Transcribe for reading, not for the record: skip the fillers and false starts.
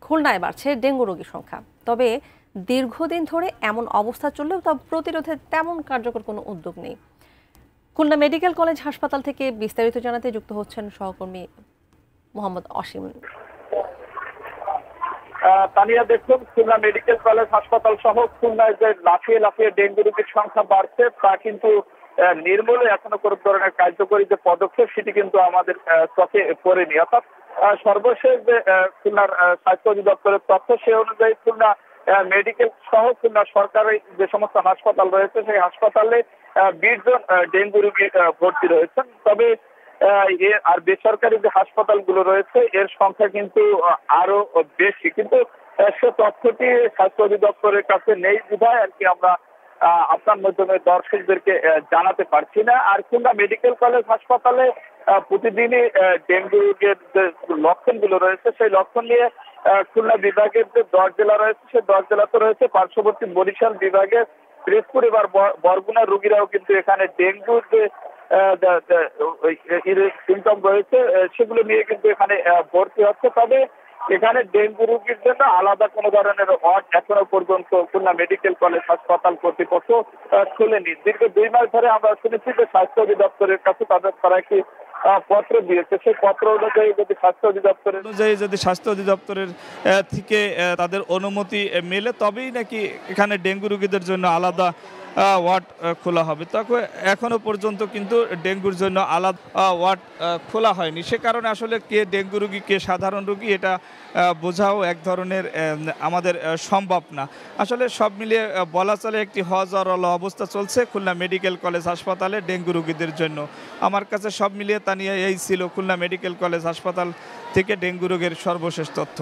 খুলনায় বাড়ছে ডেঙ্গু রোগীর সংখ্যা। তবে দীর্ঘদিন ধরে এমন অবস্থা চললেও তা প্রতিরোধে তেমন কার্যকর কোনো উদ্যোগ নেই। খুলনা মেডিকেল কলেজ হাসপাতাল থেকে বিস্তারিত জানাতে যুক্ত হচ্ছেন সহকর্মী মোহাম্মদ অসীম। তানিয়া, দেখুন, খুলনা মেডিকেল কলেজ হাসপাতাল সহ খুলনায় যে লাফিয়ে লাফিয়ে ডেঙ্গু রোগীর সংখ্যা বাড়ছে তা কিন্তু নির্মূলে এখনো কোনো ধরনের কার্যকরী যে পদক্ষেপ সেটি কিন্তু আমাদের চোখে পড়েনি। অর্থাৎ সর্বশেষ যে খুলনার স্বাস্থ্য অধিদপ্তরের তথ্য, সে অনুযায়ী খুলনা মেডিকেল সহ খুলনা সরকারি যে সমস্ত হাসপাতাল রয়েছে সেই হাসপাতালে 20 জন ডেঙ্গু রোগী ভর্তি রয়েছেন। তবে আর বেসরকারি যে হাসপাতালগুলো রয়েছে এর সংখ্যা কিন্তু আরো বেশি, কিন্তু সে তথ্যটি স্বাস্থ্য অধিদপ্তরের কাছে নেই বিধায় আর কি আমরা আপনার মাধ্যমে দর্শকদেরকে জানাতে পারছি না। আর খুলনা মেডিকেল কলেজ হাসপাতালে প্রতিদিনই ডেঙ্গু রোগের যে লক্ষণগুলো রয়েছে সেই লক্ষণ নিয়ে খুলনা বিভাগের যে 10 জেলা রয়েছে সেই 10 জেলাতে রয়েছে পার্শ্ববর্তী বরিশাল বিভাগের পিরোজপুর এবার বরগুনার রোগীরাও কিন্তু এখানে ডেঙ্গুর যে সিমটম রয়েছে সেগুলো নিয়ে কিন্তু এখানে ভর্তি হচ্ছে। তবে এখানে ডেঙ্গু রোগীর জন্য আলাদা কোনো ধরনের ওয়ার্ড এখনো পর্যন্ত খুলনা মেডিকেল কলেজ হাসপাতাল কর্তৃপক্ষ খোলেনি। দীর্ঘ 2 মাস ধরে আমরা শুনেছি যে স্বাস্থ্য অধিদপ্তরের কাছে তারা একটি পত্র দিয়েছে, সেই পত্র অনুযায়ী যদি স্বাস্থ্য অধিদপ্তরের থেকে তাদের অনুমতি মেলে তবেই নাকি এখানে ডেঙ্গু রোগীদের জন্য আলাদা ওয়ার্ড খোলা হবে। তবে এখনো পর্যন্ত কিন্তু ডেঙ্গুর জন্য আলাদা ওয়ার্ড খোলা হয়নি। সে কারণে আসলে কে ডেঙ্গু রোগী কে সাধারণ রোগী এটা বোঝাও এক ধরনের আমাদের সম্ভব না। আসলে সব মিলিয়ে বলা চলে একটি হজরল অবস্থা চলছে খুলনা মেডিকেল কলেজ হাসপাতালে ডেঙ্গু রোগীদের জন্য। আমার কাছে সব মিলিয়ে তা নিয়ে এই ছিল খুলনা মেডিকেল কলেজ হাসপাতাল থেকে ডেঙ্গু রোগের সর্বশেষ তথ্য।